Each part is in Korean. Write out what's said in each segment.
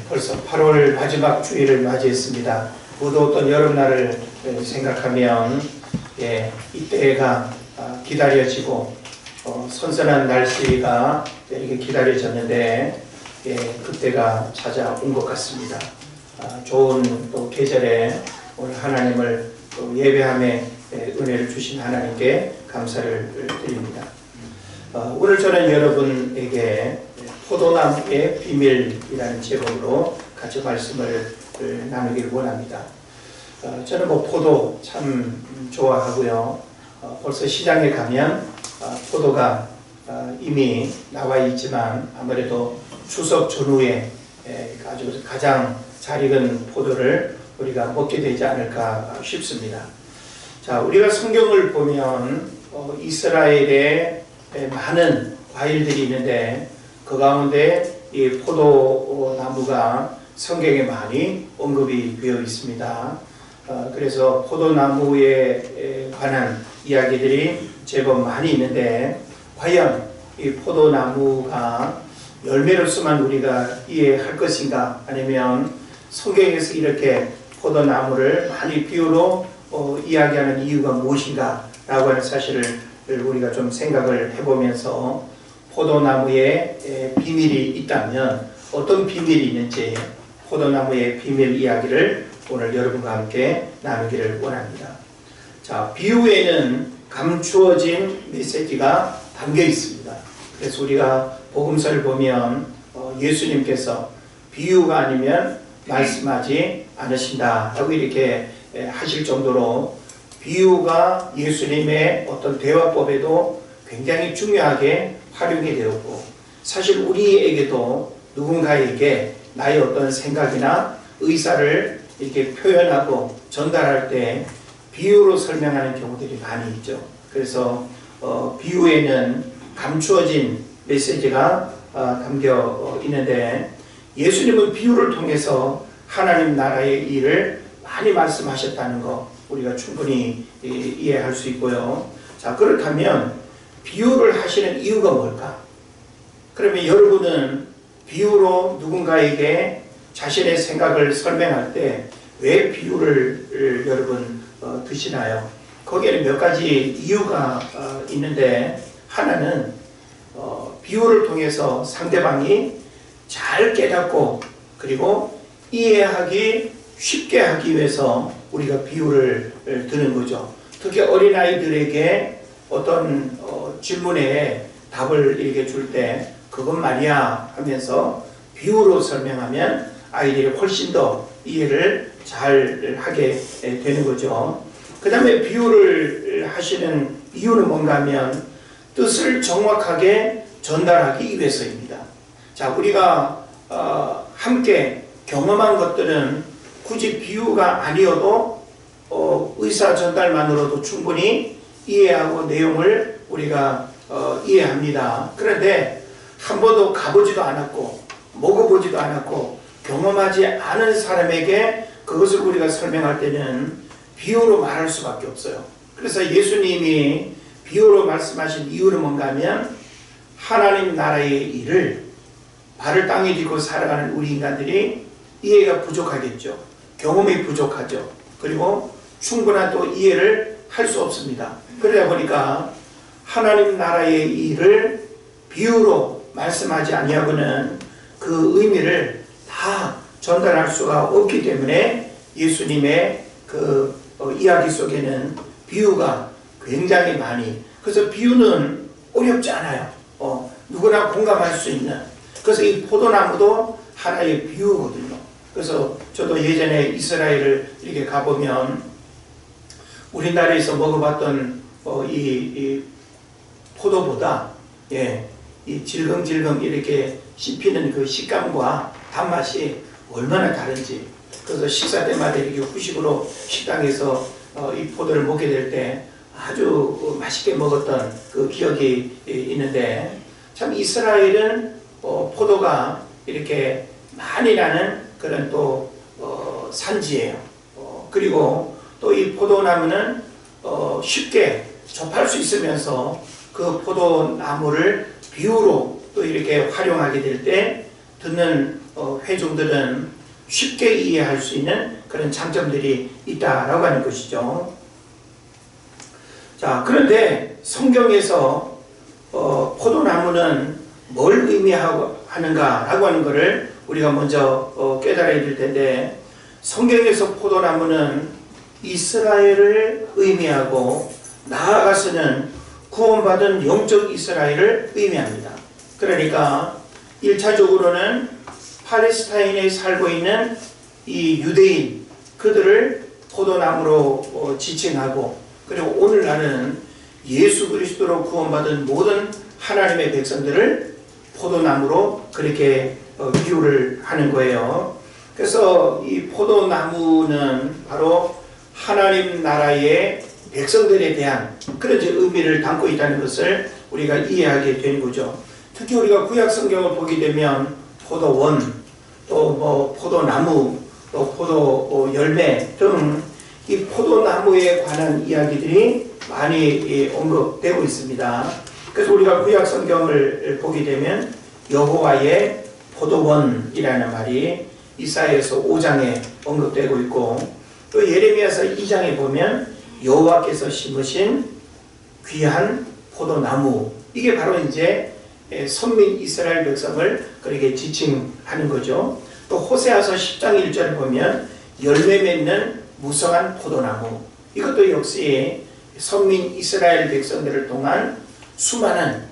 벌써 8월 마지막 주일을 맞이했습니다. 모두 어떤 여름날을 생각하면 이때가 기다려지고 선선한 날씨가 이렇게 기다려졌는데 그때가 찾아온 것 같습니다. 좋은 또 계절에 오늘 하나님을 또 예배함에 은혜를 주신 하나님께 감사를 드립니다. 오늘 저는 여러분에게 포도나무의 비밀이라는 제목으로 같이 말씀을 나누기를 원합니다. 저는 포도 참 좋아하고요. 벌써 시장에 가면 포도가 이미 나와 있지만 아무래도 추석 전후에 아주 가장 잘 익은 포도를 우리가 먹게 되지 않을까 싶습니다. 자, 우리가 성경을 보면 이스라엘에 많은 과일들이 있는데 그 가운데 이 포도나무가 성경에 많이 언급이 되어 있습니다. 그래서 포도나무에 관한 이야기들이 제법 많이 있는데 과연 이 포도나무가 열매로서만 우리가 이해할 것인가, 아니면 성경에서 이렇게 포도나무를 많이 비유로 이야기하는 이유가 무엇인가 라고 하는 사실을 우리가 좀 생각을 해보면서 포도나무에 비밀이 있다면 어떤 비밀이 있는지 포도나무의 비밀 이야기를 오늘 여러분과 함께 나누기를 원합니다. 자, 비유에는 감추어진 메시지가 담겨 있습니다. 그래서 우리가 복음서를 보면 예수님께서 비유가 아니면 말씀하지 않으신다 라고 이렇게 하실 정도로 비유가 예수님의 어떤 대화법에도 굉장히 중요하게 활용이 되었고, 사실 우리에게도 누군가에게 나의 어떤 생각이나 의사를 이렇게 표현하고 전달할 때 비유로 설명하는 경우들이 많이 있죠. 그래서 비유에는 감추어진 메시지가 담겨 있는데 예수님은 비유를 통해서 하나님 나라의 일을 많이 말씀하셨다는 거 우리가 충분히 이해할 수 있고요. 자, 그렇다면 비유를 하시는 이유가 뭘까? 그러면 여러분은 비유로 누군가에게 자신의 생각을 설명할 때 왜 비유를 여러분 드시나요? 거기에는 몇 가지 이유가 있는데, 하나는 비유를 통해서 상대방이 잘 깨닫고 그리고 이해하기 쉽게 하기 위해서 우리가 비유를 드는 거죠. 특히 어린아이들에게 어떤 질문에 답을 이렇게 줄 때 그것 말이야 하면서 비유로 설명하면 아이들이 훨씬 더 이해를 잘 하게 되는 거죠. 그 다음에 비유를 하시는 이유는 뭔가 하면 뜻을 정확하게 전달하기 위해서입니다. 자, 우리가 함께 경험한 것들은 굳이 비유가 아니어도 의사 전달만으로도 충분히 이해하고 내용을 우리가 이해합니다. 그런데 한 번도 가보지도 않았고 먹어보지도 않았고 경험하지 않은 사람에게 그것을 우리가 설명할 때는 비유로 말할 수밖에 없어요. 그래서 예수님이 비유로 말씀하신 이유는 뭔가 하면 하나님 나라의 일을 발을 땅에 딛고 살아가는 우리 인간들이 이해가 부족하겠죠. 경험이 부족하죠. 그리고 충분한 또 이해를 할 수 없습니다. 그러다 보니까 하나님 나라의 일을 비유로 말씀하지 아니하고는 그 의미를 다 전달할 수가 없기 때문에 예수님의 그 이야기 속에는 비유가 굉장히 많이, 그래서 비유는 어렵지 않아요. 누구나 공감할 수 있는. 그래서 이 포도나무도 하나의 비유거든요. 그래서 저도 예전에 이스라엘을 이렇게 가보면 우리나라에서 먹어봤던 이 포도보다 이 질겅질겅 이렇게 씹히는 그 식감과 단맛이 얼마나 다른지. 그래서 식사 때마다 이렇게 후식으로 식당에서 이 포도를 먹게 될 때 아주 맛있게 먹었던 그 기억이 있는데, 참 이스라엘은 포도가 이렇게 많이 나는 그런 또 산지예요. 그리고 또 이 포도나무는 쉽게 접할 수 있으면서 그 포도나무를 비유로 또 이렇게 활용하게 될 때 듣는 회중들은 쉽게 이해할 수 있는 그런 장점들이 있다라고 하는 것이죠. 자, 그런데 성경에서 포도나무는 뭘 의미하는가라고 하는 것을 우리가 먼저 깨달아야 될 텐데, 성경에서 포도나무는 이스라엘을 의미하고 나아가서는 구원받은 영적 이스라엘을 의미합니다. 그러니까 1차적으로는 팔레스타인에 살고 있는 이 유대인, 그들을 포도나무로 지칭하고, 그리고 오늘날은 예수 그리스도로 구원받은 모든 하나님의 백성들을 포도나무로 그렇게 비유를 하는 거예요. 그래서 이 포도나무는 바로 하나님 나라의 백성들에 대한 그런 의미를 담고 있다는 것을 우리가 이해하게 되는 거죠. 특히 우리가 구약 성경을 보게 되면 포도원, 또 포도나무, 또 포도 열매 등 이 포도나무에 관한 이야기들이 많이 언급되고 있습니다. 그래서 우리가 구약 성경을 보게 되면 여호와의 포도원이라는 말이 이사야서 5장에 언급되고 있고, 또 예레미야서 2장에 보면 여호와께서 심으신 귀한 포도나무, 이게 바로 이제 선민 이스라엘 백성을 그렇게 지칭하는 거죠. 또 호세아서 10장 1절을 보면 열매 맺는 무성한 포도나무, 이것도 역시 선민 이스라엘 백성들을 통한 수많은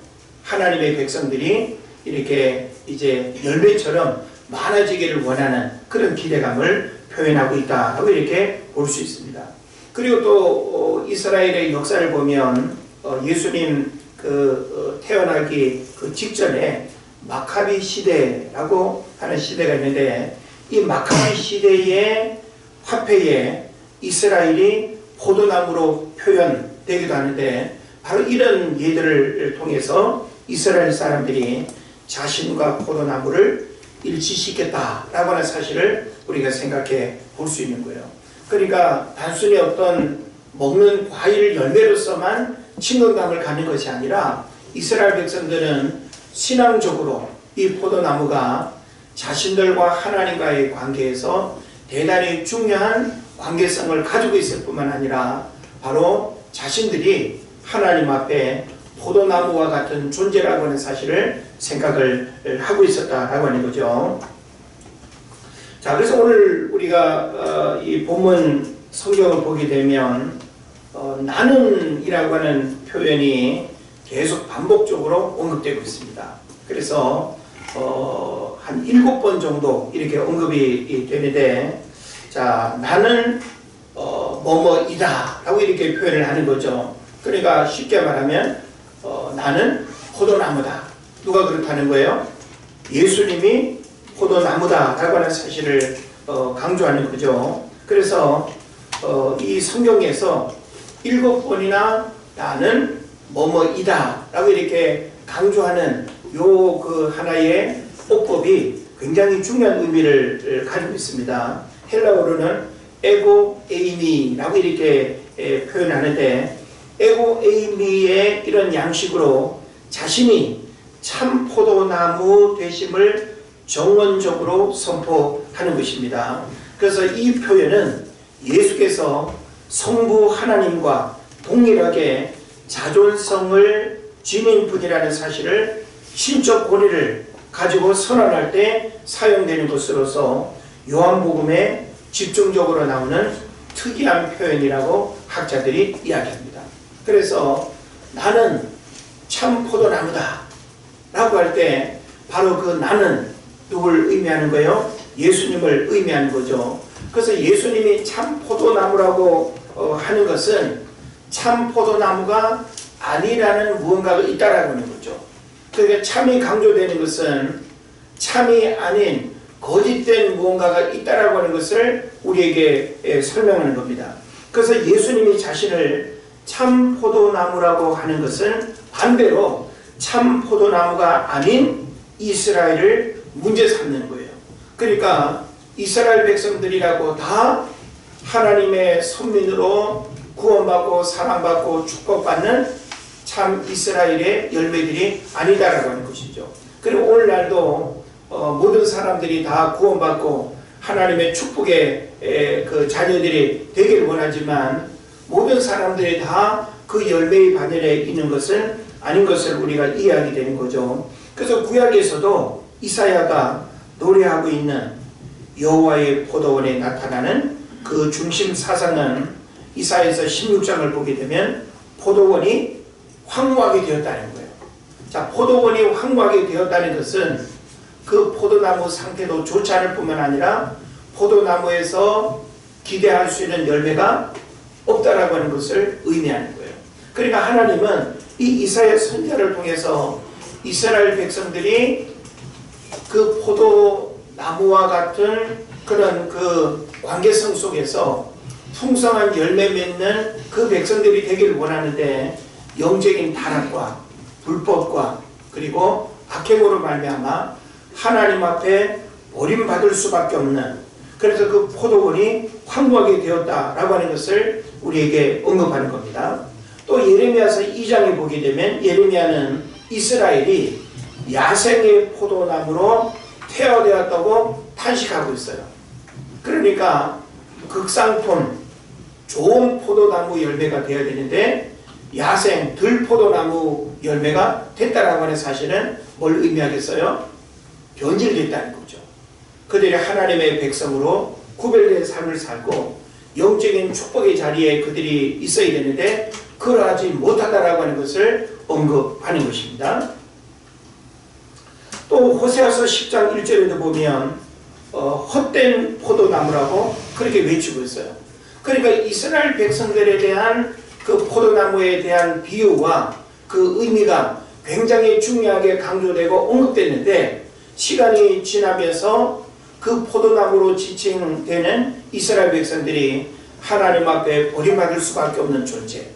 하나님의 백성들이 이렇게 이제 열매처럼 많아지기를 원하는 그런 기대감을 표현하고 있다고 이렇게 볼 수 있습니다. 그리고 또 이스라엘의 역사를 보면 예수님 태어나기 직전에 마카비 시대라고 하는 시대가 있는데, 이 마카비 시대의 화폐에 이스라엘이 포도나무로 표현되기도 하는데, 바로 이런 예들을 통해서 이스라엘 사람들이 자신과 포도나무를 일치시켰다라고 하는 사실을 우리가 생각해 볼 수 있는 거예요. 그러니까 단순히 어떤 먹는 과일 열매로서만 친근감을 갖는 것이 아니라, 이스라엘 백성들은 신앙적으로 이 포도나무가 자신들과 하나님과의 관계에서 대단히 중요한 관계성을 가지고 있을 뿐만 아니라, 바로 자신들이 하나님 앞에 포도나무와 같은 존재라고 하는 사실을 생각을 하고 있었다라고 하는 거죠. 자, 그래서 오늘 우리가 이 본문 성경을 보게 되면 나는이라고 하는 표현이 계속 반복적으로 언급되고 있습니다. 그래서 한 7번 정도 이렇게 언급이 되는데, 자, 나는 뭐뭐이다 라고 이렇게 표현을 하는 거죠. 그러니까 쉽게 말하면 나는 포도나무다. 누가 그렇다는 거예요? 예수님이 포도나무다 라고 하는 사실을 강조하는 거죠. 그래서 이 성경에서 7번이나 나는 뭐뭐이다 라고 이렇게 강조하는 요 하나의 어법이 굉장히 중요한 의미를 가지고 있습니다. 헬라어로는 에고 에이미라고 이렇게 표현하는데, 에고 에이미의 이런 양식으로 자신이 참 포도나무 되심을 정언적으로 선포하는 것입니다. 그래서 이 표현은 예수께서 성부 하나님과 동일하게 자존성을 지닌 분이라는 사실을 신적 권위를 가지고 선언할 때 사용되는 것으로서 요한복음에 집중적으로 나오는 특이한 표현이라고 학자들이 이야기합니다. 그래서 나는 참 포도나무다 라고 할 때 바로 그 나는 누굴 의미하는 거예요? 예수님을 의미하는 거죠. 그래서 예수님이 참 포도나무라고 하는 것은 참 포도나무가 아니라는 무언가가 있다라고 하는 거죠. 그러니까 참이 강조되는 것은 참이 아닌 거짓된 무언가가 있다라고 하는 것을 우리에게 설명하는 겁니다. 그래서 예수님이 자신을 참 포도나무라고 하는 것은 반대로 참 포도나무가 아닌 이스라엘을 문제 삼는 거예요. 그러니까 이스라엘 백성들이라고 다 하나님의 선민으로 구원받고 사랑받고 축복받는 참 이스라엘의 열매들이 아니다라고 하는 것이죠. 그리고 오늘날도 모든 사람들이 다 구원받고 하나님의 축복의 그 자녀들이 되기를 원하지만 모든 사람들이 다 그 열매의 반열에 있는 것은 아닌 것을 우리가 이해하게 되는 거죠. 그래서 구약에서도 이사야가 노래하고 있는 여호와의 포도원에 나타나는 그 중심 사상은 이사야서 16장을 보게 되면 포도원이 황무하게 되었다는 거예요. 자, 포도원이 황무하게 되었다는 것은 그 포도나무 상태도 좋지 않을 뿐만 아니라 포도나무에서 기대할 수 있는 열매가 없다라고 하는 것을 의미하는 거예요. 그러니까 하나님은 이 이사야 선지자를 통해서 이스라엘 백성들이 그 포도나무와 같은 그런 그 관계성 속에서 풍성한 열매 맺는 그 백성들이 되기를 원하는데 영적인 타락과 불법과 그리고 악행으로 말미암아 하나님 앞에 버림받을 수밖에 없는, 그래서 그 포도원이 황무하게 되었다라고 하는 것을 우리에게 언급하는 겁니다. 또 예레미야서 2장에 보게 되면 예레미야는 이스라엘이 야생의 포도나무로 태워되었다고 탄식하고 있어요. 그러니까 극상품 좋은 포도나무 열매가 되어야 되는데 야생 들포도나무 열매가 됐다라고 하는 사실은 뭘 의미하겠어요? 변질됐다는 거죠. 그들이 하나님의 백성으로 구별된 삶을 살고 영적인 축복의 자리에 그들이 있어야 되는데 그러하지 못하다라고 하는 것을 언급하는 것입니다. 또 호세아서 10장 1절에도 보면 헛된 포도나무라고 그렇게 외치고 있어요. 그러니까 이스라엘 백성들에 대한 그 포도나무에 대한 비유와 그 의미가 굉장히 중요하게 강조되고 언급됐는데 시간이 지나면서 그 포도나무로 지칭되는 이스라엘 백성들이 하나님 앞에 버림받을 수밖에 없는 존재,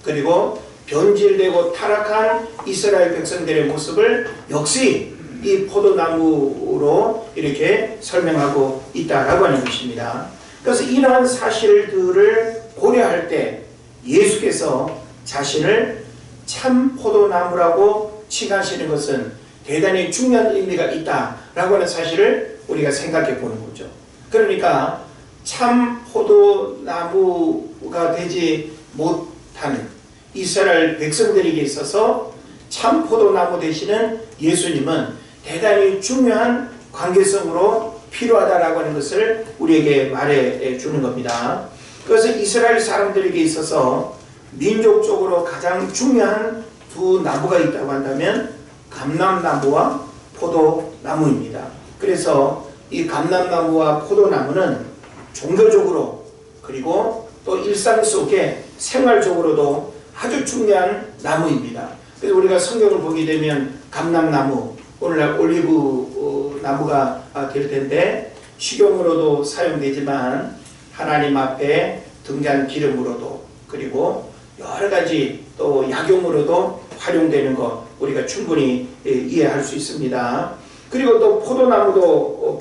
그리고 변질되고 타락한 이스라엘 백성들의 모습을 역시 이 포도나무로 이렇게 설명하고 있다라고 하는 것입니다. 그래서 이러한 사실들을 고려할 때 예수께서 자신을 참 포도나무라고 칭하시는 것은 대단히 중요한 의미가 있다라고 하는 사실을 우리가 생각해 보는 거죠. 그러니까 참 포도나무가 되지 못하는 이스라엘 백성들에게 있어서 참 포도나무 되시는 예수님은 대단히 중요한 관계성으로 필요하다라고 하는 것을 우리에게 말해 주는 겁니다. 그래서 이스라엘 사람들에게 있어서 민족적으로 가장 중요한 두 나무가 있다고 한다면 감람나무와 포도나무입니다. 그래서 이 감람나무와 포도나무는 종교적으로 그리고 또 일상 속에 생활적으로도 아주 중요한 나무입니다. 그래서 우리가 성경을 보게 되면 감람나무, 오늘날 올리브 나무가 될 텐데 식용으로도 사용되지만 하나님 앞에 등잔 기름으로도 그리고 여러 가지 또 약용으로도 활용되는 것 우리가 충분히 이해할 수 있습니다. 그리고 또 포도나무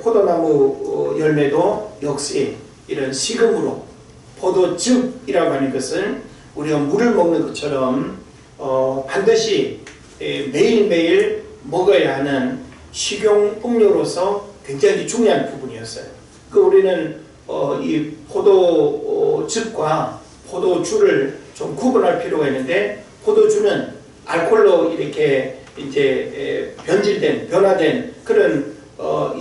열매도 역시 이런 식음으로 포도즙이라고 하는 것은 우리가 물을 먹는 것처럼 반드시 매일매일 먹어야 하는 식용 음료로서 굉장히 중요한 부분이었어요. 우리는 이 포도즙과 포도주를 좀 구분할 필요가 있는데 포도주는 알코올로 이렇게 이제 변화된 그런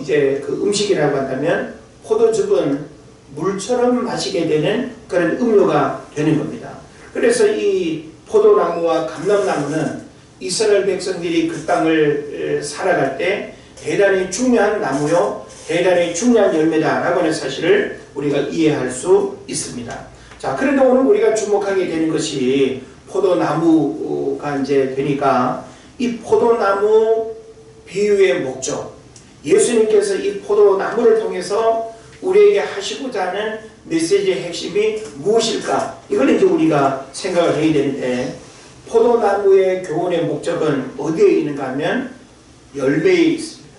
이제 그 음식이라고 한다면 포도즙은 물처럼 마시게 되는 그런 음료가 되는 겁니다. 그래서 이 포도나무와 감람나무는 이스라엘 백성들이 그 땅을 살아갈 때 대단히 중요한 나무요, 대단히 중요한 열매다라고 하는 사실을 우리가 이해할 수 있습니다. 자, 그런데 오늘 우리가 주목하게 되는 것이 포도나무가 이제 되니까 이 포도나무 비유의 목적, 예수님께서 이 포도나무를 통해서 우리에게 하시고자 하는 메시지의 핵심이 무엇일까? 이걸 이제 우리가 생각을 해야 되는데 포도나무의 교훈의 목적은 어디에 있는가 하면 열매에 있습니다.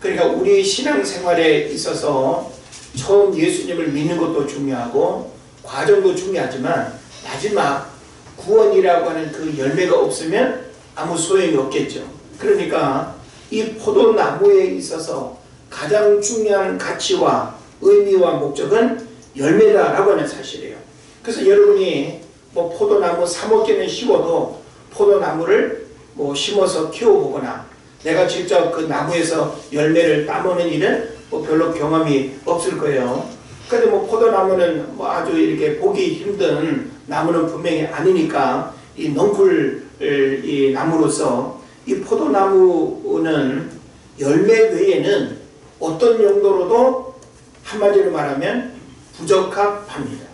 그러니까 우리 신앙생활에 있어서 처음 예수님을 믿는 것도 중요하고 과정도 중요하지만 마지막 구원이라고 하는 그 열매가 없으면 아무 소용이 없겠죠. 그러니까 이 포도나무에 있어서 가장 중요한 가치와 의미와 목적은 열매다라고 하는 사실이에요. 그래서 여러분이 뭐 포도나무 3억 개는 심어도 포도나무를 뭐 심어서 키워보거나 내가 직접 그 나무에서 열매를 따먹는 일은 뭐 별로 경험이 없을 거예요. 근데 뭐 포도나무는 뭐 아주 이렇게 보기 힘든 나무는 분명히 아니니까 이 넝쿨 이 나무로서 이 포도나무는 열매 외에는 어떤 용도로도 한마디로 말하면 부적합합니다.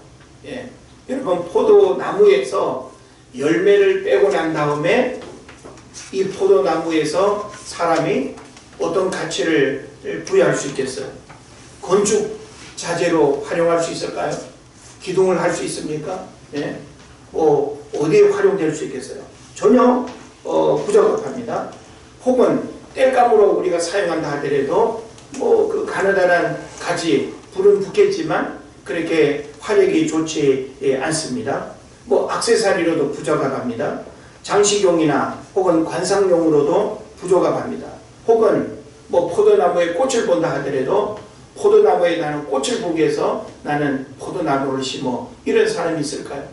예. 여러분 포도나무에서 열매를 빼고 난 다음에 이 포도나무에서 사람이 어떤 가치를 부여할 수 있겠어요? 건축 자재로 활용할 수 있을까요? 기둥을 할 수 있습니까? 예? 어디에 활용될 수 있겠어요? 전혀 부적합합니다. 혹은 땔감으로 우리가 사용한다 하더라도 뭐 그 가느다란 가지 불은 붙겠지만 그렇게 화력이 좋지 않습니다. 뭐 액세서리로도 부적합합니다. 장식용이나 혹은 관상용으로도 부적합합니다. 혹은 뭐 포도나무에 꽃을 본다 하더라도 포도나무에 나는 꽃을 보기 위해서 나는 포도나무를 심어 이런 사람이 있을까요?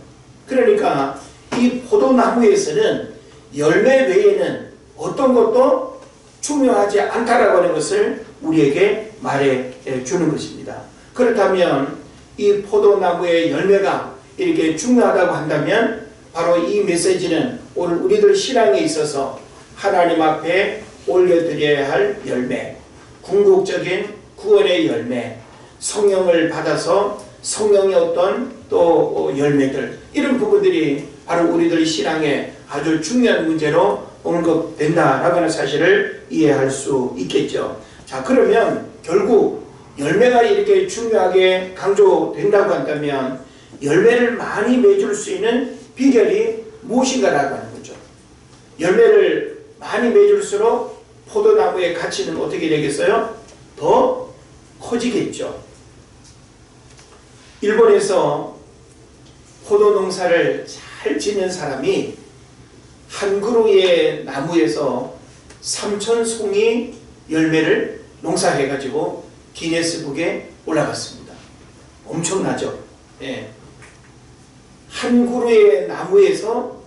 그러니까 이 포도나무에서는 열매 외에는 어떤 것도 중요하지 않다라고 하는 것을 우리에게 말해 주는 것입니다. 그렇다면 이 포도나무의 열매가 이렇게 중요하다고 한다면 바로 이 메시지는 오늘 우리들 신앙에 있어서 하나님 앞에 올려드려야 할 열매, 궁극적인 구원의 열매, 성령을 받아서 성령의 어떤 또 열매들, 이런 부분들이 바로 우리들 신앙에 아주 중요한 문제로 언급된다라고 하는 사실을 이해할 수 있겠죠. 자, 그러면 결국 열매가 이렇게 중요하게 강조된다고 한다면 열매를 많이 맺을 수 있는 비결이 무엇인가라고 하는 거죠. 열매를 많이 맺을수록 포도나무의 가치는 어떻게 되겠어요? 더 커지겠죠. 일본에서 포도 농사를 잘 짓는 사람이 한 그루의 나무에서 3,000송이 열매를 농사해가지고 기네스북에 올라갔습니다. 엄청나죠? 예. 한 그루의 나무에서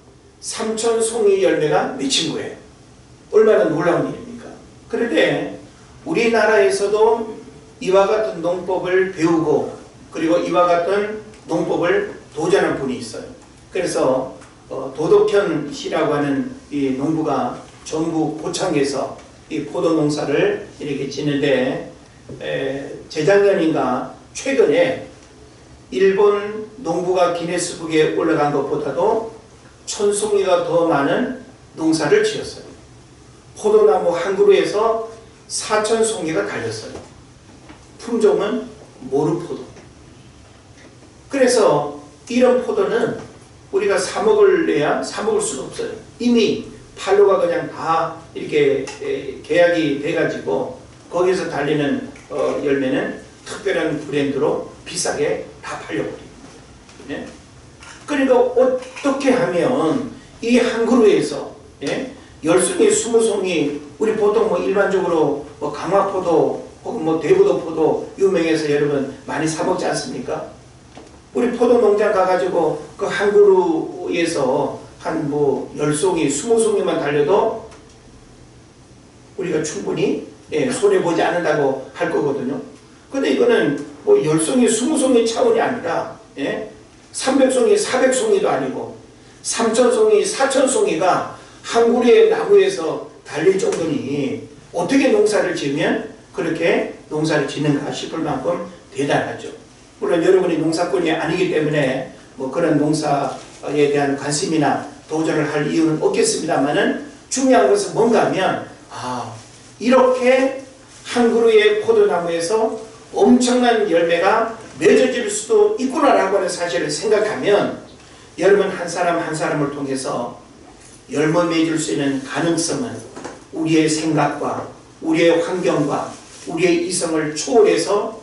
3,000송이 열매가 맺힌 거예요. 얼마나 놀라운 일입니까? 그런데 우리나라에서도 이와 같은 농법을 배우고 그리고 이와 같은 농법을 도전한 분이 있어요. 그래서 도덕현 씨라고 하는 이 농부가 전북 고창에서 이 포도 농사를 이렇게 짓는데 재작년인가 최근에 일본 농부가 기네스북에 올라간 것보다도 1,000송이가 더 많은 농사를 지었어요. 포도나무 한 그루에서 4,000송이가 달렸어요. 품종은 모르포도. 그래서 이런 포도는 우리가 사 먹을래야 사 먹을 수가 없어요. 이미 팔로가 그냥 다 이렇게 계약이 돼가지고 거기서 달리는 열매는 특별한 브랜드로 비싸게 다 팔려버립니다. 네? 그러니까 어떻게 하면 이 한 그루에서 10송이, 20송이 우리 보통 뭐 일반적으로 뭐 강화포도 혹은 뭐 대부도포도 유명해서 여러분 많이 사 먹지 않습니까? 우리 포도 농장 가가지고 그 한 그루에서 한 뭐 10송이, 20송이만 달려도 우리가 충분히 손해보지 않는다고 할 거거든요. 근데 이거는 뭐 10송이, 20송이 차원이 아니라 300송이, 400송이도 아니고 3,000송이, 4,000송이가 한 그루의 나무에서 달릴 정도니 어떻게 농사를 지으면 그렇게 농사를 짓는가 싶을 만큼 대단하죠. 물론 여러분이 농사꾼이 아니기 때문에 뭐 그런 농사에 대한 관심이나 도전을 할 이유는 없겠습니다만은 중요한 것은 뭔가 하면 이렇게 한 그루의 포도나무에서 엄청난 열매가 맺어질 수도 있구나라고 하는 사실을 생각하면 여러분 한 사람 한 사람을 통해서 열매 맺을 수 있는 가능성은 우리의 생각과 우리의 환경과 우리의 이성을 초월해서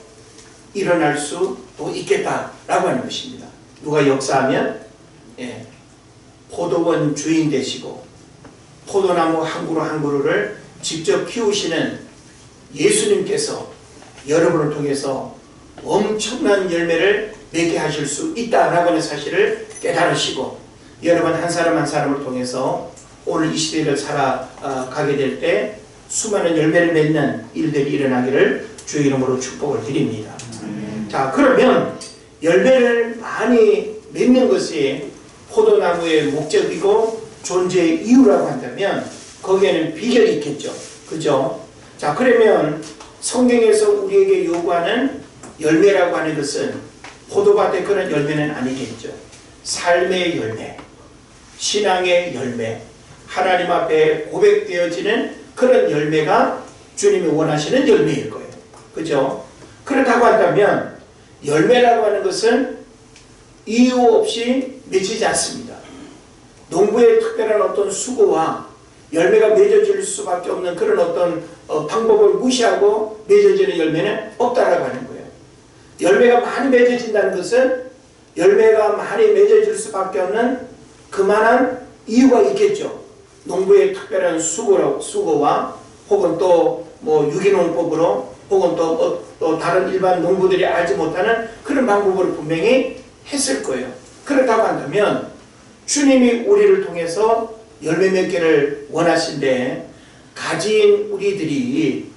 일어날 수도 있겠다라고 하는 것입니다. 누가 역사하면 포도원 주인 되시고 포도나무 한 그루 한 그루를 직접 키우시는 예수님께서 여러분을 통해서 엄청난 열매를 맺게 하실 수 있다라고 하는 사실을 깨달으시고, 여러분 한 사람 한 사람을 통해서 오늘 이 시대를 살아가게 될 때 수많은 열매를 맺는 일들이 일어나기를 주의 이름으로 축복을 드립니다. 자, 그러면 열매를 많이 맺는 것이 포도나무의 목적이고 존재의 이유라고 한다면 거기에는 비결이 있겠죠. 그죠? 자, 그러면 성경에서 우리에게 요구하는 열매라고 하는 것은 포도밭의 그런 열매는 아니겠죠. 삶의 열매, 신앙의 열매, 하나님 앞에 고백되어지는 그런 열매가 주님이 원하시는 열매일 거예요. 그죠? 그렇다고 한다면 열매라고 하는 것은 이유 없이 맺히지 않습니다. 농부의 특별한 어떤 수고와 열매가 맺어질 수밖에 없는 그런 어떤 방법을 무시하고 맺어지는 열매는 없다라고 하는 거예요. 열매가 많이 맺어진다는 것은 열매가 많이 맺어질 수밖에 없는 그만한 이유가 있겠죠. 농부의 특별한 수고와 혹은 또 뭐 유기농법으로 혹은 또 다른 일반 농부들이 알지 못하는 그런 방법을 분명히 했을 거예요. 그렇다고 한다면 주님이 우리를 통해서 열매 맺기를 원하신데, 가지인 우리들이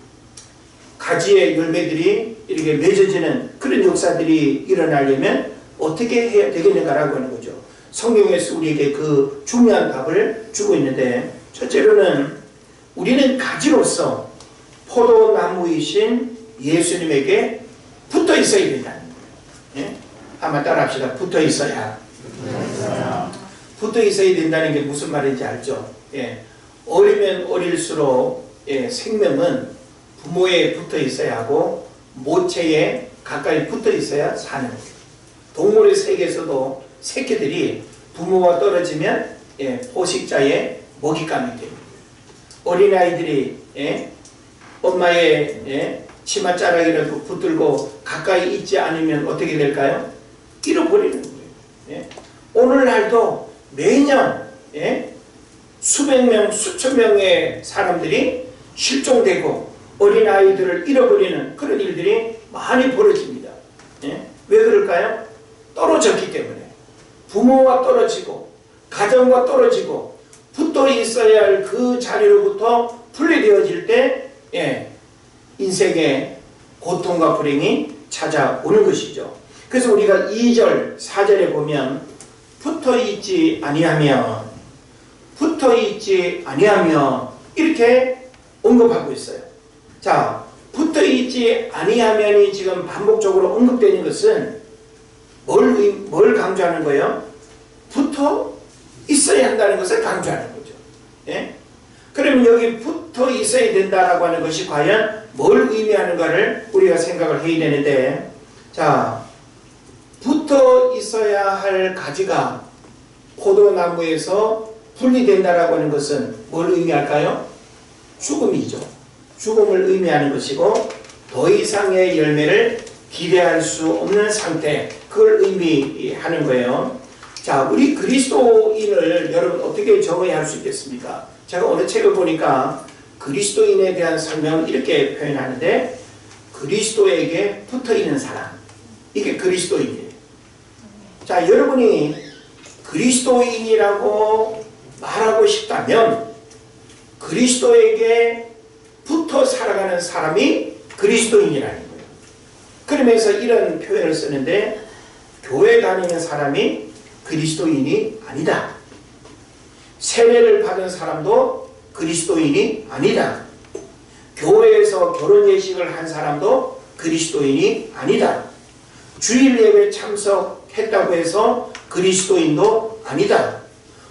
가지의 열매들이 이렇게 맺어지는 그런 역사들이 일어나려면 어떻게 해야 되겠는가라고 하는 거죠. 성경에서 우리에게 그 중요한 답을 주고 있는데, 첫째로는 우리는 가지로서 포도나무이신 예수님에게 붙어 있어야 된다는 거예요. 예? 한번 따라 합시다. 붙어 있어야. 붙어 있어야 된다는 게 무슨 말인지 알죠? 예. 어리면 어릴수록 생명은 부모에 붙어 있어야 하고 모체에 가까이 붙어 있어야 사는 거예요. 동물의 세계에서도 새끼들이 부모와 떨어지면 포식자의 먹잇감이 됩니다. 어린아이들이 엄마의 치맛자락이라도 붙들고 가까이 있지 않으면 어떻게 될까요? 잃어버리는 거예요. 오늘날도 매년 수백 명, 수천 명의 사람들이 실종되고 어린아이들을 잃어버리는 그런 일들이 많이 벌어집니다. 왜 그럴까요? 떨어졌기 때문에. 부모와 떨어지고 가정과 떨어지고 붙어 있어야 할 그 자리로부터 분리되어질 때 인생의 고통과 불행이 찾아오는 것이죠. 그래서 우리가 2절, 4절에 보면 붙어있지 아니하며 이렇게 언급하고 있어요. 자, 붙어있지 아니하면이 지금 반복적으로 언급되는 것은 뭘 강조하는 거예요? 붙어 있어야 한다는 것을 강조하는 거죠. 그러면 여기 붙어 있어야 된다라고 하는 것이 과연 뭘 의미하는가를 우리가 생각을 해야 되는데, 자, 붙어 있어야 할 가지가 포도나무에서 분리된다라고 하는 것은 뭘 의미할까요? 죽음이죠. 죽음을 의미하는 것이고, 더 이상의 열매를 기대할 수 없는 상태, 그걸 의미하는 거예요. 자, 우리 그리스도인을 여러분 어떻게 정의할 수 있겠습니까? 제가 어느 책을 보니까 그리스도인에 대한 설명을 이렇게 표현하는데, 그리스도에게 붙어있는 사람, 이게 그리스도인이에요. 자, 여러분이 그리스도인이라고 말하고 싶다면 그리스도에게 붙어 살아가는 사람이 그리스도인이라는 거예요. 그러면서 이런 표현을 쓰는데, 교회 다니는 사람이 그리스도인이 아니다. 세례를 받은 사람도 그리스도인이 아니다. 교회에서 결혼 예식을 한 사람도 그리스도인이 아니다. 주일 예배 참석했다고 해서 그리스도인도 아니다.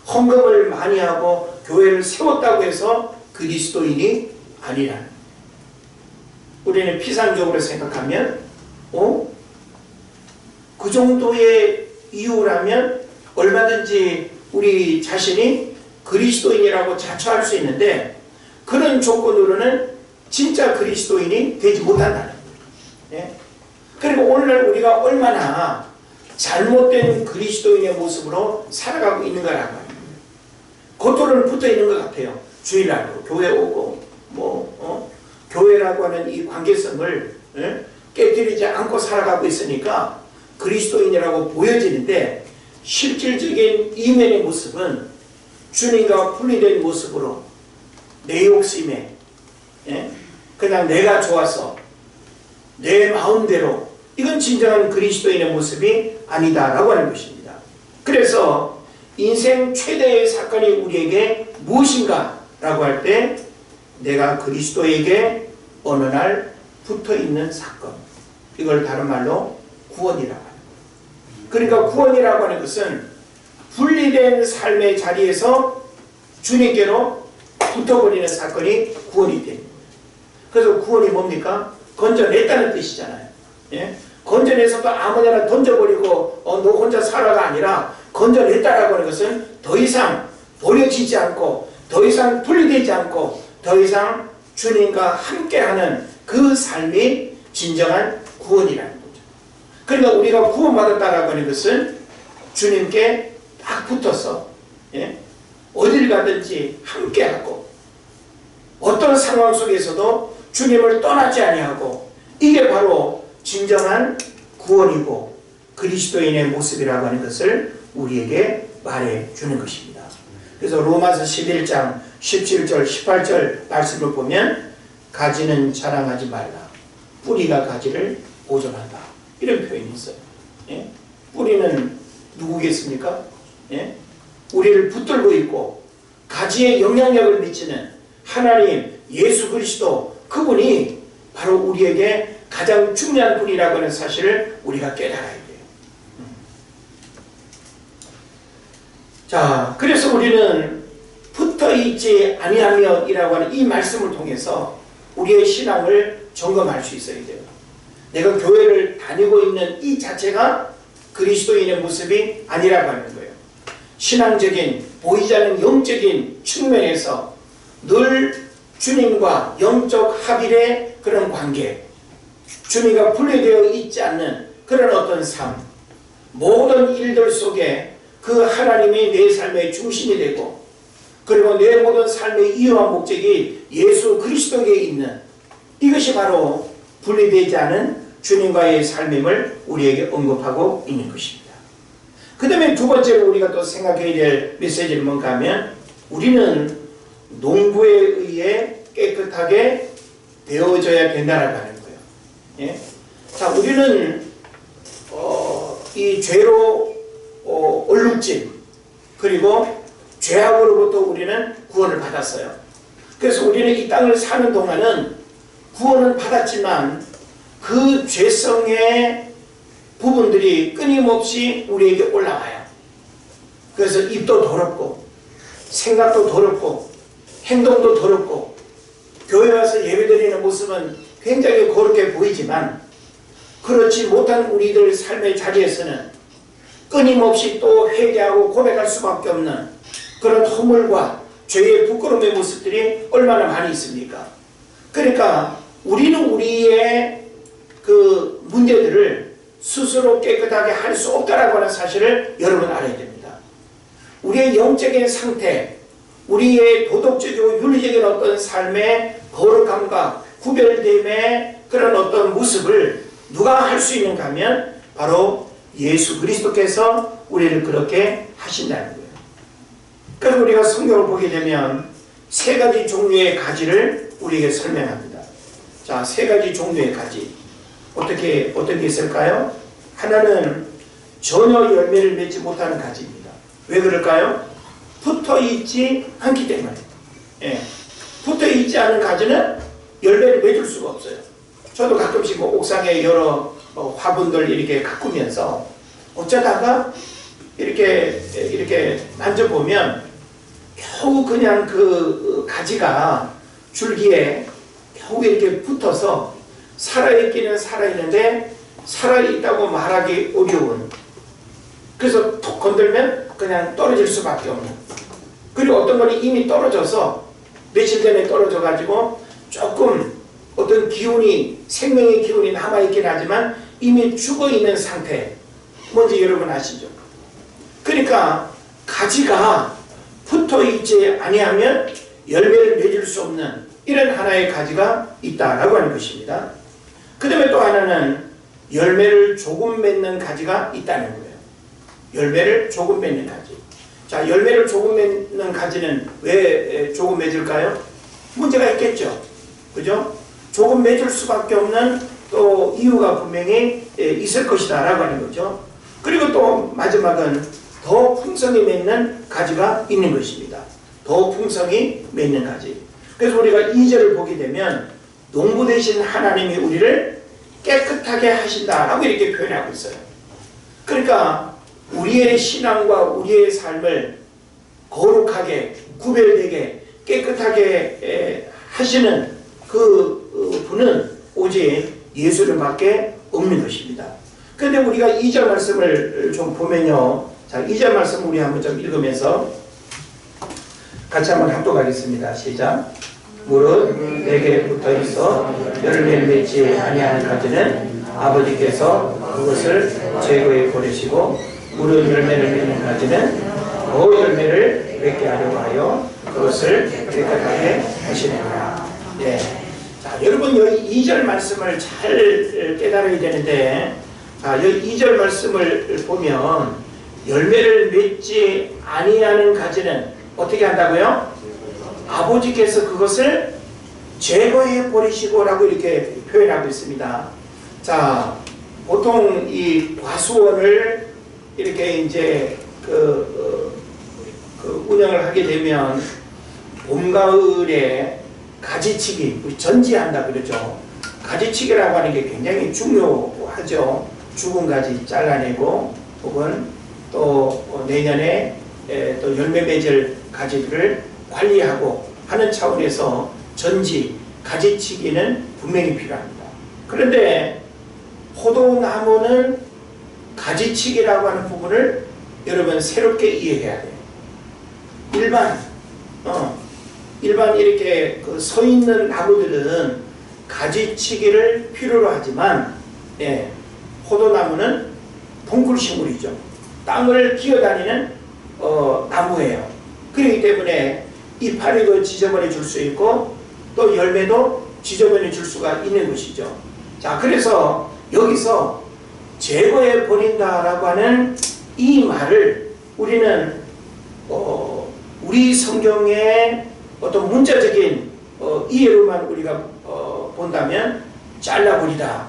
헌금을 많이 하고 교회를 세웠다고 해서 그리스도인이 아니라. 우리는 피상적으로 생각하면 그 정도의 이유라면 얼마든지 우리 자신이 그리스도인이라고 자처할 수 있는데, 그런 조건으로는 진짜 그리스도인이 되지 못한다는 거예요. 그리고 오늘날 우리가 얼마나 잘못된 그리스도인의 모습으로 살아가고 있는가라고 합니다. 겉으로는 붙어 있는 것 같아요. 주일날도 교회 오고 교회라고 하는 이 관계성을 깨뜨리지 않고 살아가고 있으니까 그리스도인이라고 보여지는데, 실질적인 이면의 모습은 주님과 분리된 모습으로 내 욕심에 그냥 내가 좋아서 내 마음대로, 이건 진정한 그리스도인의 모습이 아니다라고 하는 것입니다. 그래서 인생 최대의 사건이 우리에게 무엇인가 라고 할 때, 내가 그리스도에게 어느 날 붙어있는 사건, 이걸 다른 말로 구원이라고 하는 거예요. 그러니까 구원이라고 하는 것은 분리된 삶의 자리에서 주님께로 붙어버리는 사건이 구원이 됩니다. 그래서 구원이 뭡니까? 건져냈다는 뜻이잖아요. 예? 건져내서도 아무데나 던져버리고 너 혼자 살아가 아니라, 건져냈다라고 하는 것은 더 이상 버려지지 않고, 더 이상 분리되지 않고, 더 이상 주님과 함께하는 그 삶이 진정한 구원이라는 거죠. 그러니까 우리가 구원받았다라고 하는 것은 주님께 딱 붙어서 어딜 가든지 함께하고, 어떤 상황 속에서도 주님을 떠나지 아니하고, 이게 바로 진정한 구원이고 그리스도인의 모습이라고 하는 것을 우리에게 말해주는 것입니다. 그래서 로마서 11장 17절 18절 말씀을 보면, 가지는 자랑하지 말라, 뿌리가 가지를 보존한다, 이런 표현이 있어요. 뿌리는 누구겠습니까? 우리를 붙들고 있고 가지에 영향력을 미치는 하나님, 예수 그리스도, 그분이 바로 우리에게 가장 중요한 분이라고 하는 사실을 우리가 깨달아야 돼요. 자, 그래서 우리는 붙어있지 아니하면 이라고 하는 이 말씀을 통해서 우리의 신앙을 점검할 수 있어야 돼요. 내가 교회를 다니고 있는 이 자체가 그리스도인의 모습이 아니라고 하는 거예요. 신앙적인, 보이지 않는 영적인 측면에서 늘 주님과 영적 합일의 그런 관계, 주님과 분리되어 있지 않는 그런 어떤 삶, 모든 일들 속에 그 하나님이 내 삶의 중심이 되고, 그리고 내 모든 삶의 이유와 목적이 예수 그리스도에게 있는, 이것이 바로 분리되지 않은 주님과의 삶임을 우리에게 언급하고 있는 것입니다. 그 다음에 두 번째로 우리가 또 생각해야 될 메시지는 뭔가 하면, 우리는 농부에 의해 깨끗하게 되어져야 된다라고 하는 거예요. 예? 자, 우리는 이 죄로 얼룩짐, 그리고 죄악으로부터 우리는 구원을 받았어요. 그래서 우리는 이 땅을 사는 동안은 구원은 받았지만 그 죄성의 부분들이 끊임없이 우리에게 올라와요. 그래서 입도 더럽고, 생각도 더럽고, 행동도 더럽고, 교회 와서 예배드리는 모습은 굉장히 거룩해 보이지만, 그렇지 못한 우리들 삶의 자리에서는 끊임없이 또 회개하고 고백할 수밖에 없는 그런 허물과 죄의 부끄러움의 모습들이 얼마나 많이 있습니까? 그러니까 우리는 우리의 그 문제들을 스스로 깨끗하게 할 수 없다라고 하는 사실을 여러분 알아야 됩니다. 우리의 영적인 상태, 우리의 도덕적이고 윤리적인 어떤 삶의 거룩함과 구별됨의 그런 어떤 모습을 누가 할 수 있는가 하면 바로 예수 그리스도께서 우리를 그렇게 하신다는 거예요. 그래서 우리가 성경을 보게 되면 세 가지 종류의 가지를 우리에게 설명합니다. 자, 세 가지 종류의 가지. 어떻게 있을까요? 하나는 전혀 열매를 맺지 못하는 가지입니다. 왜 그럴까요? 붙어있지 않기 때문에. 예. 붙어있지 않은 가지는 열매를 맺을 수가 없어요. 저도 가끔씩 옥상에 여러 화분들 이렇게 가꾸면서 어쩌다가 이렇게 만져보면 겨우 그냥 그 가지가 줄기에 겨우 이렇게 붙어서 살아있기는 살아있는데 살아있다고 말하기 어려운, 그래서 톡 건들면 그냥 떨어질 수밖에 없는, 그리고 어떤 건 이미 떨어져서 며칠 전에 떨어져 가지고 조금 어떤 기운이, 생명의 기운이 남아있긴 하지만 이미 죽어있는 상태, 뭔지 여러분 아시죠? 그러니까 가지가 붙어있지 아니하면 열매를 맺을 수 없는 이런 하나의 가지가 있다라고 하는 것입니다. 그 다음에 또 하나는 열매를 조금 맺는 가지가 있다는 거예요. 열매를 조금 맺는 가지. 자, 열매를 조금 맺는 가지는 왜 조금 맺을까요? 문제가 있겠죠. 그죠? 조금 맺을 수밖에 없는 또 이유가 분명히 있을 것이다 라고 하는 거죠. 그리고 또 마지막은 더 풍성히 맺는 가지가 있는 것입니다. 더 풍성히 맺는 가지. 그래서 우리가 2절을 보게 되면 농부 되신 하나님이 우리를 깨끗하게 하신다라고 이렇게 표현하고 있어요. 그러니까 우리의 신앙과 우리의 삶을 거룩하게, 구별되게, 깨끗하게 하시는 그 분은 오직 예수님밖에 없는 것입니다. 그런데 우리가 2절 말씀을 좀 보면요. 자, 2절 말씀 우리 한번 좀 읽으면서 같이 한번 합독하겠습니다. 시작. 무릇 내게 붙어 있어 열매를 맺지 아니하는 가지는 아버지께서 그것을 제거해 버리시고, 무릇 열매를 맺는 가지는 더 열매를 맺게 하려고 하여 그것을 깨끗하게 하시느니라. 예. 자, 여러분 여기 2절 말씀을 잘 깨달아야 되는데, 자, 여기 2절 말씀을 보면 열매를 맺지 아니하는 가지는 어떻게 한다고요? 아버지께서 그것을 제거해 버리시고 라고 이렇게 표현하고 있습니다. 자, 보통 이 과수원을 이렇게 이제 운영을 하게 되면 봄, 가을에 가지치기, 우리 전지한다 그러죠. 가지치기라고 하는 게 굉장히 중요하죠. 죽은 가지 잘라내고, 혹은 또 내년에 또 열매 맺을 가지들을 관리하고 하는 차원에서 전지, 가지치기는 분명히 필요합니다. 그런데 포도나무는 가지치기라고 하는 부분을 여러분 새롭게 이해해야 돼요. 일반 이렇게 서 있는 나무들은 가지치기를 필요로 하지만, 예, 포도나무는 동굴식물이죠. 땅을 기어다니는 나무예요. 그렇기 때문에 이파리도 지저분해 줄 수 있고 또 열매도 지저분해 줄 수가 있는 것이죠. 자, 그래서 여기서 제거해 버린다라고 하는 이 말을 우리는 우리 성경의 어떤 문자적인 이해로만 우리가 본다면 잘라버리다,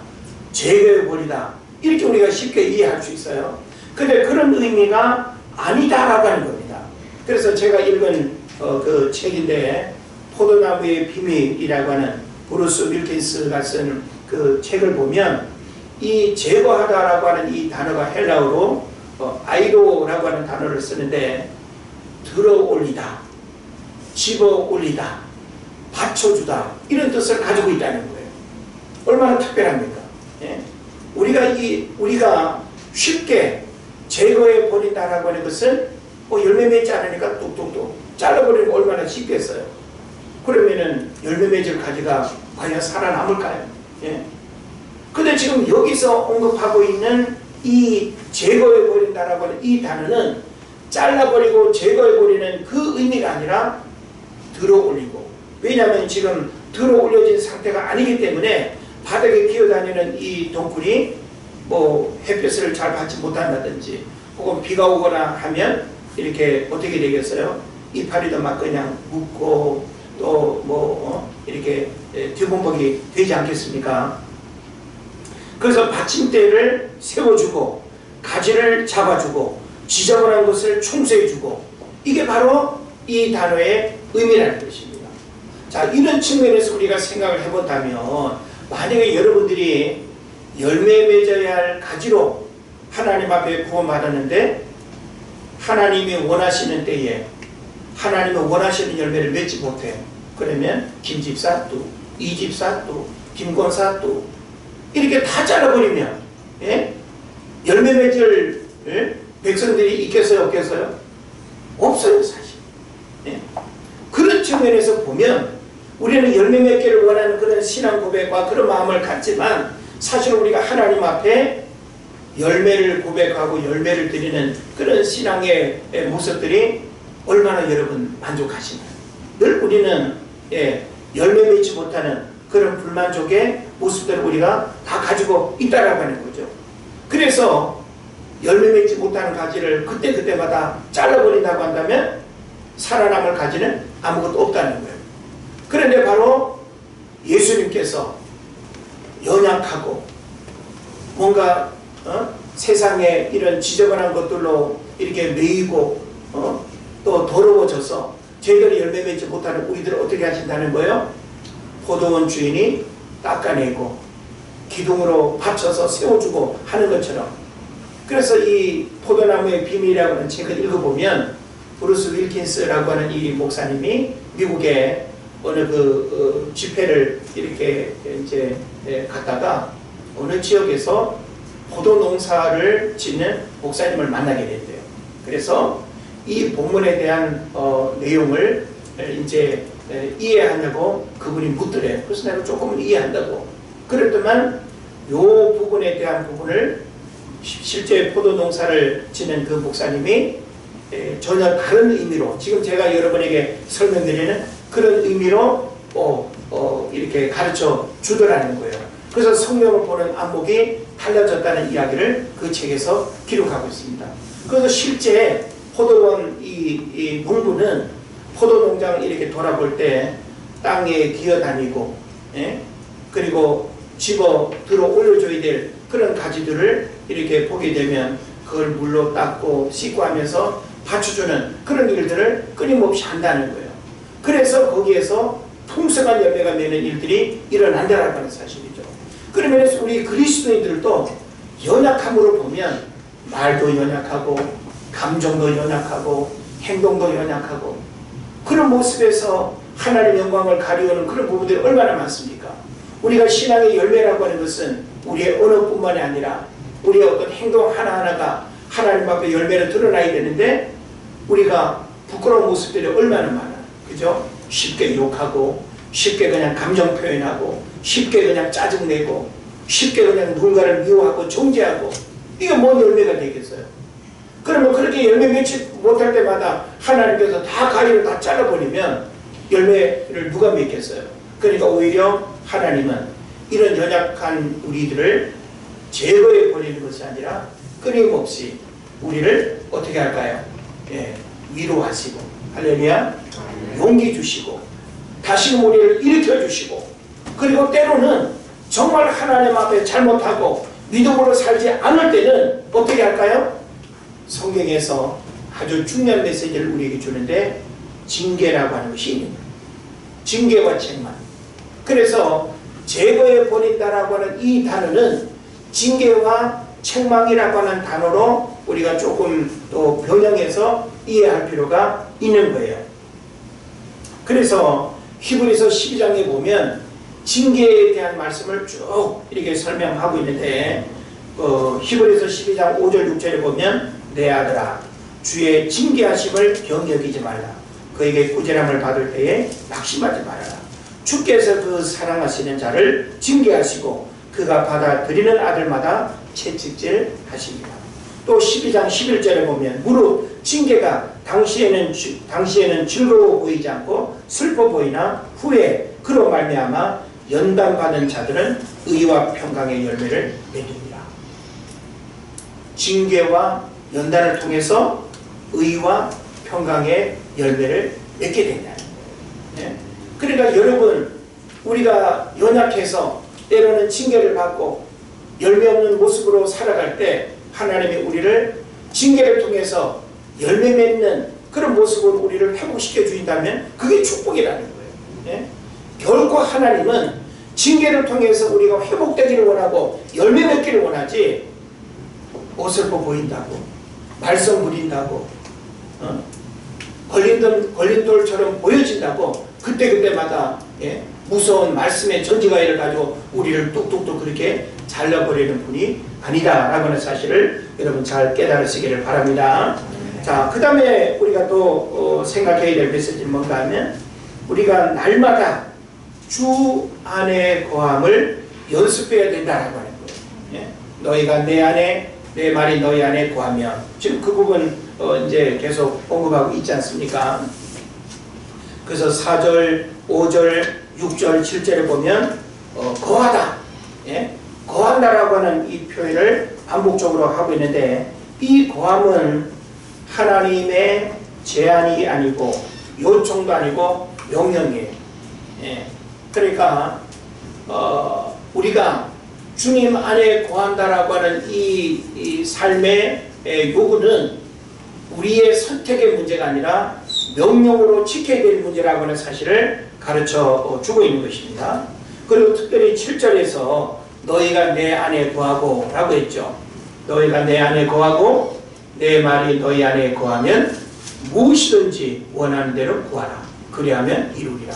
제거해버리다, 이렇게 우리가 쉽게 이해할 수 있어요. 근데 그런 의미가 아니다라고 하는 겁니다. 그래서 제가 읽은 그 책인데, 포도나무의 비밀이라고 하는 브루스 윌킨스가 쓴 그 책을 보면 이 제거하다라고 하는 이 단어가 헬라어로 아이로라고 하는 단어를 쓰는데, 들어올리다, 집어올리다, 받쳐주다, 이런 뜻을 가지고 있다는 거예요. 얼마나 특별합니까? 예? 우리가 쉽게 제거해 버린다라고 하는 것은 열매 맺지 않으니까 뚝뚝뚝 잘라버리는 거 얼마나 쉽겠어요. 그러면은 열매 맺을 가지가 과연 살아남을까요? 예? 근데 지금 여기서 언급하고 있는 이 제거해 버린다라고 하는 이 단어는 잘라버리고 제거해버리는 그 의미가 아니라 들어올리고, 왜냐하면 지금 들어올려진 상태가 아니기 때문에 바닥에 기어다니는 이 동굴이 햇볕을 잘 받지 못한다든지, 혹은 비가 오거나 하면 이렇게 어떻게 되겠어요? 이파리도 막 그냥 묻고 또 이렇게 뒤범벅이 되지 않겠습니까? 그래서 받침대를 세워주고 가지를 잡아주고 지저분한 것을 청소해주고, 이게 바로 이 단어의 의미라는 것입니다. 자, 이런 측면에서 우리가 생각을 해본다면, 만약에 여러분들이 열매 맺어야 할 가지로 하나님 앞에 구원받았는데 하나님이 원하시는 때에 하나님이 원하시는 열매를 맺지 못해. 그러면 김집사 또, 이집사 또, 김권사 또 이렇게 다 잘라버리면, 예? 열매 맺을 백성들이 있겠어요, 없겠어요? 없어요, 사실. 예? 그런 측면에서 보면 우리는 열매 맺기를 원하는 그런 신앙 고백과 그런 마음을 갖지만, 사실 우리가 하나님 앞에 열매를 고백하고 열매를 드리는 그런 신앙의 모습들이 얼마나 여러분 만족하시나요? 늘 우리는 열매 맺지 못하는 그런 불만족의 모습들을 우리가 다 가지고 있다라고 하는 거죠. 그래서 열매 맺지 못하는 가지를 그때그때마다 잘라버린다고 한다면 살아남을 가지는 아무것도 없다는 거예요. 그런데 바로 예수님께서 연약하고 뭔가 세상에 이런 지저분한 것들로 이렇게 매이고 또 더러워져서 제대로 열매 맺지 못하는 우리들을 어떻게 하신다는 거예요? 포도원 주인이 닦아내고 기둥으로 받쳐서 세워주고 하는 것처럼. 그래서 이 포도나무의 비밀이라고 하는 책을 읽어보면 브루스 윌킨스라고 하는 이 목사님이 미국의 어느 집회를 이렇게 이제 갔다가 어느 지역에서 포도 농사를 짓는 목사님을 만나게 된대요. 그래서 이 본문에 대한 내용을 이제 이해하냐고 그분이 묻더래요. 그래서 내가 조금은 이해한다고. 그랬더만 요 부분에 대한 부분을 실제 포도 농사를 짓는 그 목사님이 전혀 다른 의미로 지금 제가 여러분에게 설명드리는 그런 의미로 이렇게 가르쳐 주더라는 거예요. 그래서 성경을 보는 안목이 달라졌다는 이야기를 그 책에서 기록하고 있습니다. 그래서 실제 포도원 이 농부는 포도 농장을 이렇게 돌아볼 때 땅에 기어다니고 그리고 집어 들어 올려줘야 될 그런 가지들을 이렇게 보게 되면 그걸 물로 닦고 씻고 하면서 받쳐주는 그런 일들을 끊임없이 한다는 거예요. 그래서 거기에서 풍성한 열매가 맺는 일들이 일어난다라고 하는 사실이죠. 그러면 우리 그리스도인들도 연약함으로 보면 말도 연약하고 감정도 연약하고 행동도 연약하고 그런 모습에서 하나님의 영광을 가리우는 그런 부분들이 얼마나 많습니까? 우리가 신앙의 열매라고 하는 것은 우리의 언어뿐만이 아니라 우리의 어떤 행동 하나하나가 하나님 앞에 열매를 드러나야 되는데 우리가 부끄러운 모습들이 얼마나 많아. 그죠? 쉽게 욕하고 쉽게 그냥 감정 표현하고 쉽게 그냥 짜증내고 쉽게 그냥 누군가를 미워하고 정죄하고 이게 뭔 열매가 되겠어요? 그러면 그렇게 열매 맺지 못할 때마다 하나님께서 다 가위로 다 잘라버리면 열매를 누가 맺겠어요? 그러니까 오히려 하나님은 이런 연약한 우리들을 제거해 버리는 것이 아니라 끊임없이 우리를 어떻게 할까요? 위로하시고 할렐루야 용기 주시고 다시금 우리를 일으켜 주시고 그리고 때로는 정말 하나님 앞에 잘못하고 믿음으로 살지 않을 때는 어떻게 할까요? 성경에서 아주 중요한 메시지를 우리에게 주는데 징계라고 하는 것이 있는 거예요. 징계와 책망. 그래서 제거해 버린다라고 하는 이 단어는 징계와 책망이라고 하는 단어로 우리가 조금 또 변형해서 이해할 필요가 있는 거예요. 그래서 히브리서 12장에 보면 징계에 대한 말씀을 쭉 이렇게 설명하고 있는데 히브리서 12장 5절 6절에 보면 내 아들아 주의 징계하심을 경여기지 말라. 그에게 꾸지람을 받을 때에 낙심하지 말아라. 주께서 그 사랑하시는 자를 징계하시고 그가 받아들이는 아들마다 채찍질 하십니다. 또 12장 11절에 보면 무릇 징계가 당시에는 즐거워 보이지 않고 슬퍼 보이나 후에 그로 말미암아 연단받은 자들은 의와 평강의 열매를 맺습니다. 징계와 연단을 통해서 의와 평강의 열매를 맺게 된다는 거예요. 그러니까 여러분 우리가 연약해서 때로는 징계를 받고 열매 없는 모습으로 살아갈 때 하나님이 우리를 징계를 통해서 열매 맺는 그런 모습으로 우리를 회복시켜 주신다면 그게 축복이라는 거예요. 결코 하나님은 징계를 통해서 우리가 회복되기를 원하고 열매 맺기를 원하지 어설퍼 보인다고 말썽 부린다고 걸린 돌처럼 보여진다고 그때그때마다 무서운 말씀의 전지가위를 가지고 우리를 뚝뚝뚝 그렇게 잘라버리는 분이 아니다라고 하는 사실을 여러분 잘 깨달으시기를 바랍니다. 자, 그 다음에 우리가 또 생각해야 될 메시지는 뭔가 하면 우리가 날마다 주 안에 거함을 연습해야 된다라고 하는 거예요. 너희가 내 안에 내 말이 너희 안에 거하면 지금 그 부분 이제 계속 언급하고 있지 않습니까? 그래서 4절, 5절, 6절, 7절에 보면 거하다, 예? 거한다라고 하는 이 표현을 반복적으로 하고 있는데, 이 거함은 하나님의 제한이 아니고 요청도 아니고 명령이에요. 예. 그러니까 우리가 주님 안에 거한다라고 하는 이 삶의 요구는 우리의 선택의 문제가 아니라 명령으로 지켜야 될 문제라고 하는 사실을 가르쳐 주고 있는 것입니다. 그리고 특별히 7절에서 너희가 내 안에 거하고 라고 했죠. 너희가 내 안에 거하고 내 말이 너희 안에 거하면 무엇이든지 원하는 대로 구하라. 그리하면 이루리라.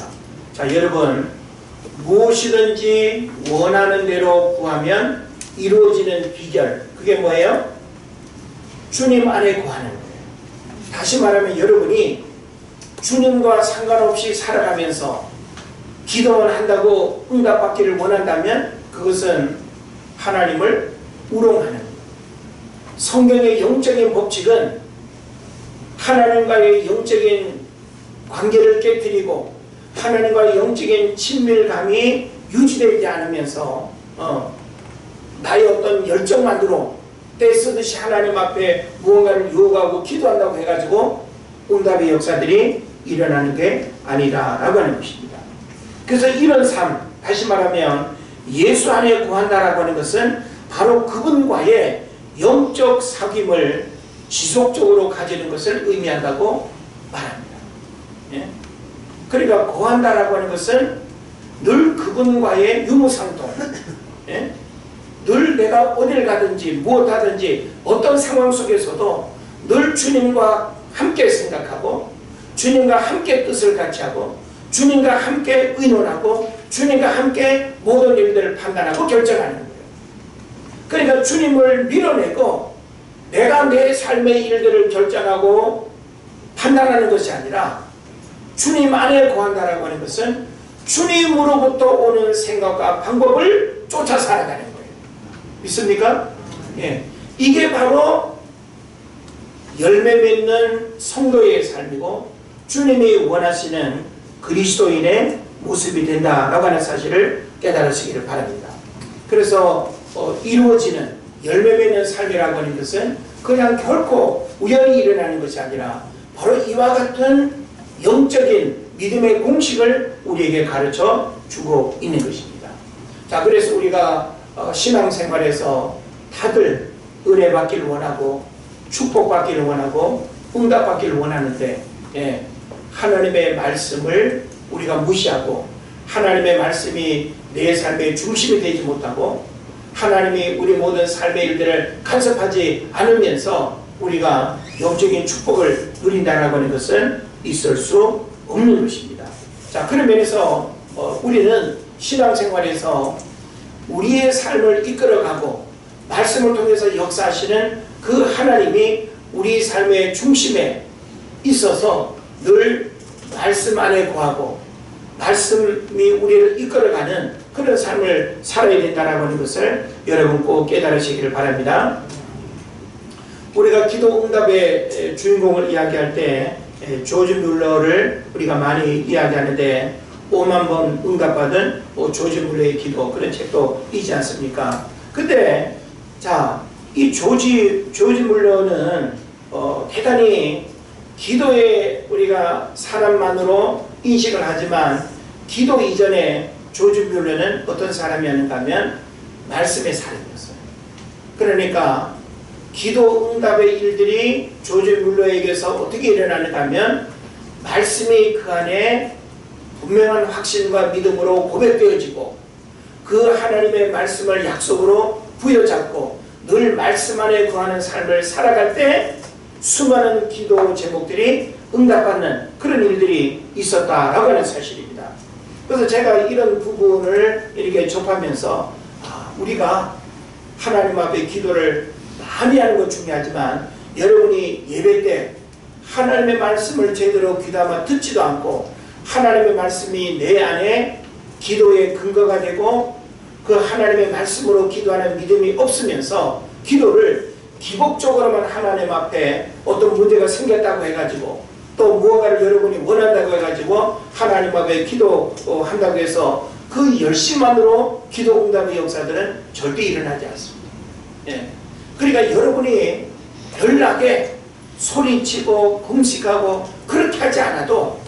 자, 여러분, 무엇이든지 원하는 대로 구하면 이루어지는 비결, 그게 뭐예요? 주님 안에 거하는 거예요. 다시 말하면 여러분이 주님과 상관없이 살아가면서 기도만 한다고 응답받기를 원한다면 그것은 하나님을 우롱하는 거예요. 성경의 영적인 법칙은 하나님과의 영적인 관계를 깨뜨리고 하나님과의 영적인 친밀감이 유지되지 않으면서 나의 어떤 열정만으로 떼쓰듯이 하나님 앞에 무언가를 요구하고 기도한다고 해가지고 응답의 역사들이 일어나는 게 아니다라고 하는 것입니다. 그래서 이런 삶, 다시 말하면 예수 안에 구한다라고 하는 것은 바로 그분과의 영적 사귐을 지속적으로 가지는 것을 의미한다고 말합니다. 예? 그러니까 거한다라고 하는 것은 늘 그분과의 유무상통, 예? 늘 내가 어딜 가든지 무엇하든지 어떤 상황 속에서도 늘 주님과 함께 생각하고 주님과 함께 뜻을 같이 하고 주님과 함께 의논하고 주님과 함께 모든 일들을 판단하고 결정하는 거예요. 그러니까 주님을 밀어내고 내가 내 삶의 일들을 결정하고 판단하는 것이 아니라 주님 안에 거한다라고 하는 것은 주님으로부터 오는 생각과 방법을 쫓아 살아가는 거예요. 믿습니까? 예. 이게 바로 열매 맺는 성도의 삶이고 주님이 원하시는 그리스도인의 모습이 된다라고 하는 사실을 깨달으시기를 바랍니다. 그래서 이루어지는 열매 맺는 삶이라고 하는 것은 그냥 결코 우연히 일어나는 것이 아니라 바로 이와 같은 영적인 믿음의 공식을 우리에게 가르쳐 주고 있는 것입니다. 자, 그래서 우리가 신앙생활에서 다들 은혜 받기를 원하고 축복 받기를 원하고 응답 받기를 원하는데, 예, 하나님의 말씀을 우리가 무시하고 하나님의 말씀이 내 삶의 중심이 되지 못하고 하나님이 우리 모든 삶의 일들을 간섭하지 않으면서 우리가 영적인 축복을 누린다는 하는 것은 있을 수 없는 것입니다. 자, 그런 면에서 우리는 신앙생활에서 우리의 삶을 이끌어가고 말씀을 통해서 역사하시는 그 하나님이 우리 삶의 중심에 있어서 늘 말씀 안에 거하고 말씀이 우리를 이끌어가는 그런 삶을 살아야 된다는 하는 것을 여러분 꼭 깨달으시기를 바랍니다. 우리가 기도 응답의 주인공을 이야기할 때 조지 뮬러를 우리가 많이 이야기하는데 5만 번 응답받은 조지 뮬러의 기도, 그런 책도 있지 않습니까? 근데 자, 이 조지 뮬러는 대단히 기도에 우리가 사람만으로 인식을 하지만 기도 이전에 조지 뮬러는 어떤 사람이었는가 하면 말씀의 사람이었어요. 그러니까 기도 응답의 일들이 조지 뮬러에게서 어떻게 일어나는가 하면 말씀이 그 안에 분명한 확신과 믿음으로 고백되어지고 그 하나님의 말씀을 약속으로 부여잡고 늘 말씀 안에 거하는 삶을 살아갈 때 수많은 기도 제목들이 응답받는 그런 일들이 있었다라고 하는 사실입니다. 그래서 제가 이런 부분을 이렇게 접하면서 우리가 하나님 앞에 기도를 많이 하는 건 중요하지만 여러분이 예배 때 하나님의 말씀을 제대로 귀담아 듣지도 않고 하나님의 말씀이 내 안에 기도의 근거가 되고 그 하나님의 말씀으로 기도하는 믿음이 없으면서 기도를 기복적으로만 하나님 앞에 어떤 문제가 생겼다고 해가지고 또 무언가를 여러분이 원한다고 해가지고 하나님 앞에 기도한다고 해서 그 열심만으로 기도 응답의 역사들은 절대 일어나지 않습니다. 예. 그러니까 여러분이 별나게 소리치고 금식하고 그렇게 하지 않아도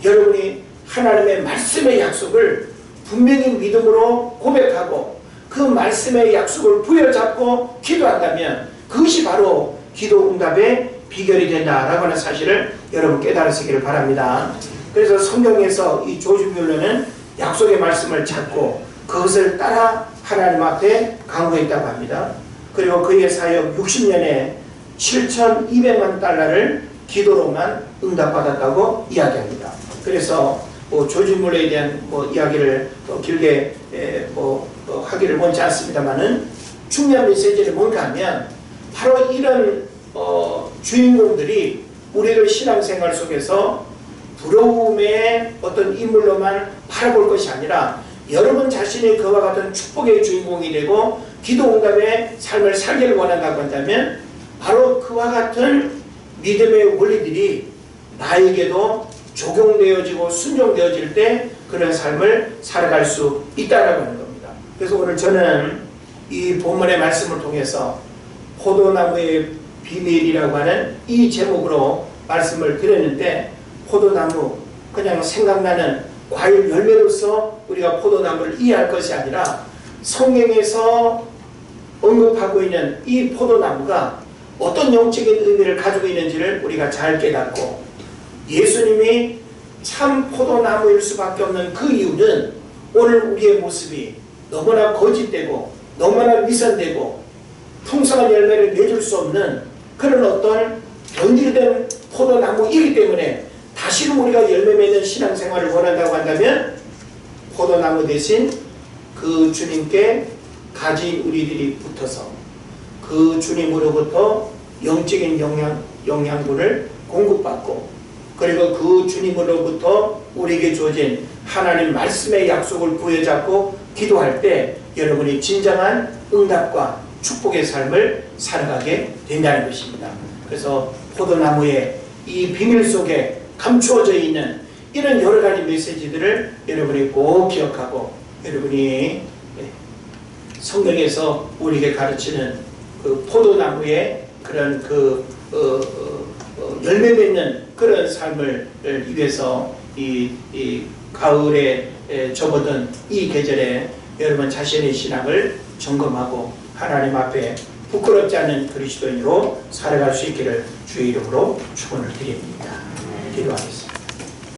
여러분이 하나님의 말씀의 약속을 분명히 믿음으로 고백하고 그 말씀의 약속을 부여잡고 기도한다면 그것이 바로 기도 응답의 비결이 된다라고 하는 사실을 여러분 깨달으시기를 바랍니다. 그래서 성경에서 이 조주별로는 약속의 말씀을 찾고 그것을 따라 하나님 앞에 강구했다고 합니다. 그리고 그의 사역 60년에 7,200만 달러를 기도로만 응답받았다고 이야기합니다. 그래서 조지 물러에 대한 이야기를 길게 하기를 원치 않습니다만은 중요한 메시지는 뭔가 하면 바로 이런 주인공들이 우리들 신앙생활 속에서 부러움의 어떤 인물로만 바라볼 것이 아니라 여러분 자신이 그와 같은 축복의 주인공이 되고 기도 응답의 삶을 살기를 원한다고 한다면 바로 그와 같은 믿음의 원리들이 나에게도 적용되어지고 순종되어질 때 그런 삶을 살아갈 수 있다라고 하는 겁니다. 그래서 오늘 저는 이 본문의 말씀을 통해서 포도나무의 비밀이라고 하는 이 제목으로 말씀을 드렸는데, 포도나무 그냥 생각나는 과일 열매로서 우리가 포도나무를 이해할 것이 아니라 성경에서 언급하고 있는 이 포도나무가 어떤 영적인 의미를 가지고 있는지를 우리가 잘 깨닫고, 예수님이 참 포도나무일 수밖에 없는 그 이유는 오늘 우리의 모습이 너무나 거짓되고 너무나 위선되고 풍성한 열매를 내줄 수 없는 그런 어떤 변질된 포도나무이기 때문에 다시금 우리가 열매 맺는 신앙생활을 원한다고 한다면 포도나무 대신 그 주님께 가진 우리들이 붙어서 그 주님으로부터 영적인 영양분을 공급받고, 그리고 그 주님으로부터 우리에게 주어진 하나님 말씀의 약속을 부여잡고 기도할 때 여러분이 진정한 응답과 축복의 삶을 살아가게 된다는 것입니다. 그래서 포도나무의 이 비밀 속에 감추어져 있는 이런 여러 가지 메시지들을 여러분이 꼭 기억하고, 여러분이 성경에서 우리에게 가르치는 그 포도나무의 그런 열매 맺는 그런 삶을 위해서 이 가을에 접어든 이 계절에 여러분 자신의 신앙을 점검하고 하나님 앞에 부끄럽지 않은 그리스도인으로 살아갈 수 있기를 주의 이름으로 축원을 드립니다. 기도하겠습니다.